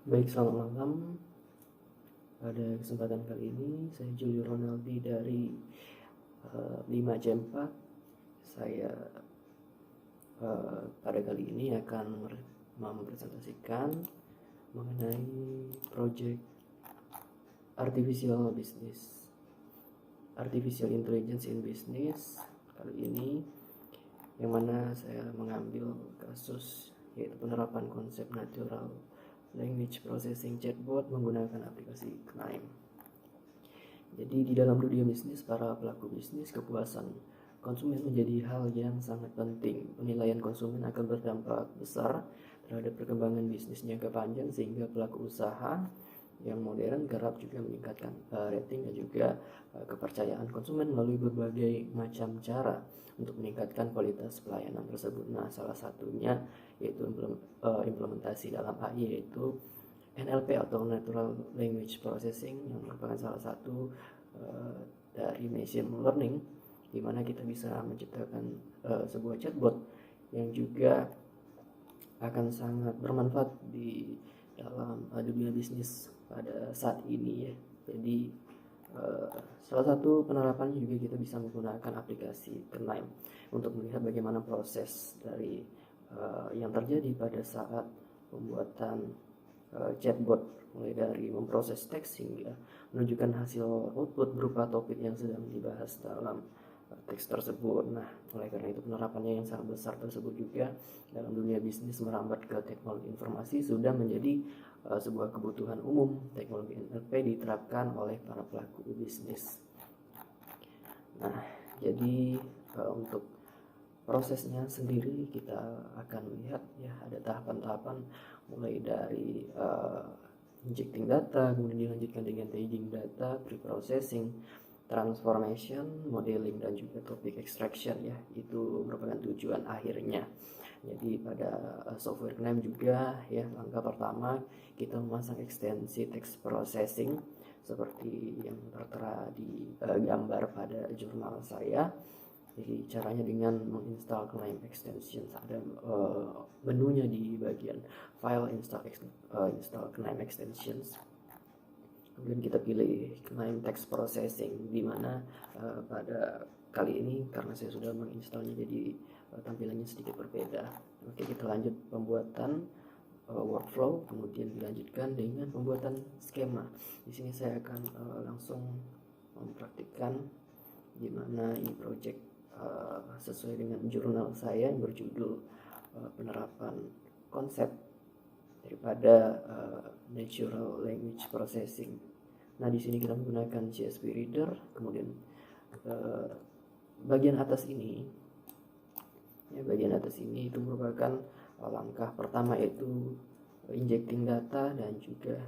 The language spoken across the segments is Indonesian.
Baik, selamat malam. Pada kesempatan kali ini, saya Julio Ronaldi dari 5C4. Saya pada kali ini akan mempresentasikan mengenai project Artificial Intelligence in Business kali ini, yang mana saya mengambil kasus yaitu penerapan konsep natural language processing chatbot menggunakan aplikasi Knime. Jadi di dalam dunia bisnis, para pelaku bisnis, kepuasan konsumen menjadi hal yang sangat penting. Penilaian konsumen akan berdampak besar terhadap perkembangan bisnis jangka panjang, sehingga pelaku usaha yang modern kerap juga meningkatkan rating dan juga kepercayaan konsumen melalui berbagai macam cara untuk meningkatkan kualitas pelayanan tersebut. Nah, salah satunya yaitu implementasi dalam AI, yaitu NLP atau Natural Language Processing, yang merupakan salah satu dari machine learning, di mana kita bisa menciptakan sebuah chatbot yang juga akan sangat bermanfaat di dalam dunia bisnis pada saat ini ya. Jadi salah satu penerapannya juga kita bisa menggunakan aplikasi Knime untuk melihat bagaimana proses dari yang terjadi pada saat pembuatan chatbot, mulai dari memproses teks hingga menunjukkan hasil output berupa topik yang sedang dibahas dalam teks tersebut. Nah, oleh karena itu penerapannya yang sangat besar tersebut juga dalam dunia bisnis merambat ke teknologi informasi sudah menjadi sebuah kebutuhan umum. Teknologi NLP diterapkan oleh para pelaku bisnis. Nah, jadi untuk prosesnya sendiri kita akan lihat ya, ada tahapan-tahapan mulai dari injecting data, kemudian dilanjutkan dengan tagging data, pre-processing, transformation, modeling, dan juga topic extraction ya. Itu merupakan tujuan akhirnya. Jadi pada software Knime juga ya, langkah pertama kita memasang ekstensi text processing seperti yang tertera di gambar pada jurnal saya. Jadi caranya dengan menginstal Knime extensions. Ada menunya di bagian file install Knime extensions. Kemudian kita pilih Knime Text Processing, di mana pada kali ini karena saya sudah menginstalnya, jadi tampilannya sedikit berbeda. Oke, kita lanjut pembuatan workflow, kemudian dilanjutkan dengan pembuatan skema. Di sini saya akan langsung mempraktikkan gimana ini project sesuai dengan jurnal saya yang berjudul penerapan konsep daripada natural language processing. Nah, di sini kita menggunakan CSV Reader. Kemudian bagian atas ini itu merupakan langkah pertama, yaitu injecting data dan juga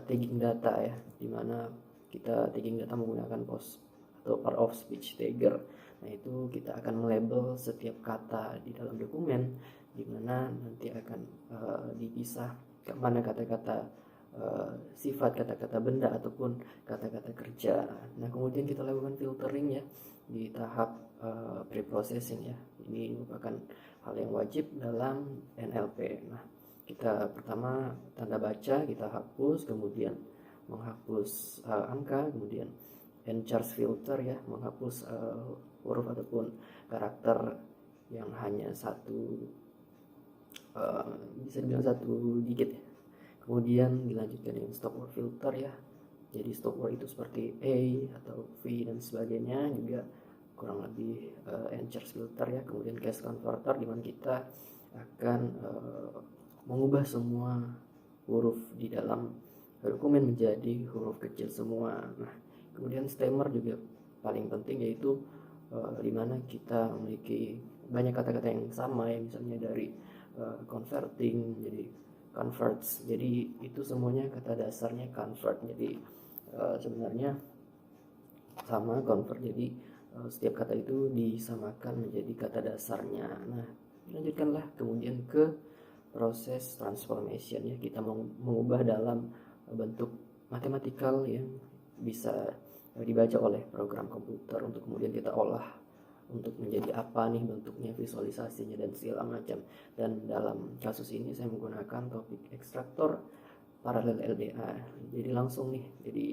tagging data ya, dimana kita tagging data menggunakan post atau part of speech tagger. Nah, itu kita akan melabel setiap kata di dalam dokumen, dimana nanti akan dipisah mana kata-kata sifat, kata-kata benda, ataupun kata-kata kerja. Nah, kemudian kita lakukan filtering ya di tahap pre-processing ya. Ini merupakan hal yang wajib dalam NLP. Nah, kita pertama tanda baca kita hapus, kemudian menghapus angka, kemudian enchars filter ya, menghapus huruf ataupun karakter yang hanya satu bisa dibilang satu digit ya. Kemudian dilanjutkan dengan stop word filter ya. Jadi stop word itu seperti A atau V dan sebagainya, juga kurang lebih enchars filter ya. Kemudian case converter, di mana kita akan mengubah semua huruf di dalam dokumen menjadi huruf kecil semua. Nah, kemudian stemmer juga paling penting, yaitu di mana kita memiliki banyak kata-kata yang sama ya, misalnya dari converting jadi converts. Jadi itu semuanya kata dasarnya convert. Jadi sebenarnya sama convert. Jadi setiap kata itu disamakan menjadi kata dasarnya. Nah, lanjutkanlah kemudian ke proses transformation ya. Kita mengubah dalam bentuk matematikal yang bisa dibaca oleh program komputer untuk kemudian kita olah untuk menjadi apa nih bentuknya, visualisasinya, dan segala macam. Dan dalam kasus ini saya menggunakan topik ekstraktor paralel LDA. Jadi langsung nih, jadi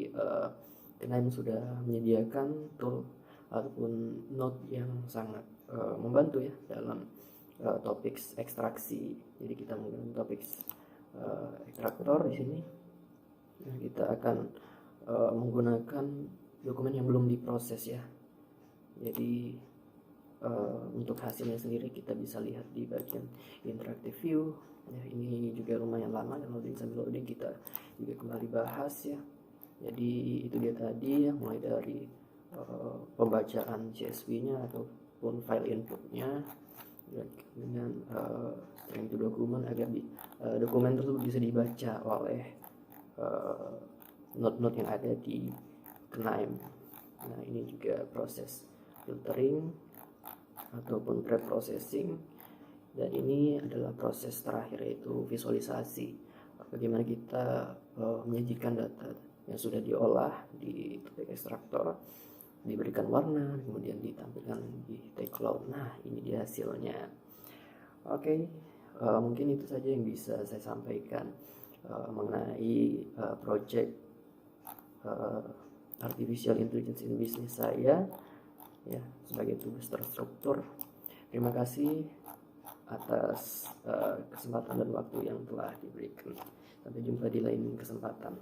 KNIME sudah menyediakan tool ataupun node yang sangat membantu ya dalam topik ekstraksi. Jadi kita menggunakan topik ekstraktor di sini. Nah, kita akan menggunakan dokumen yang belum diproses ya. Jadi untuk hasilnya sendiri kita bisa lihat di bagian interactive view ya. Ini juga lumayan lama dan sambil loading kita juga kembali bahas ya. Jadi itu dia tadi ya, mulai dari pembacaan CSV-nya ataupun file inputnya ya, dengan string to dokumen agar dokumen tersebut bisa dibaca oleh node-node yang ada di KNIME. Nah, ini juga proses filtering ataupun pre-processing, dan ini adalah proses terakhir yaitu visualisasi. Bagaimana kita menyajikan data yang sudah diolah di topik ekstraktor, diberikan warna, kemudian ditampilkan di tag cloud. Nah, ini dia hasilnya. Oke, mungkin itu saja yang bisa saya sampaikan mengenai project artificial intelligence in business saya ya, sebagai tugas terstruktur. Terima kasih atas kesempatan dan waktu yang telah diberikan. Sampai jumpa di lain kesempatan.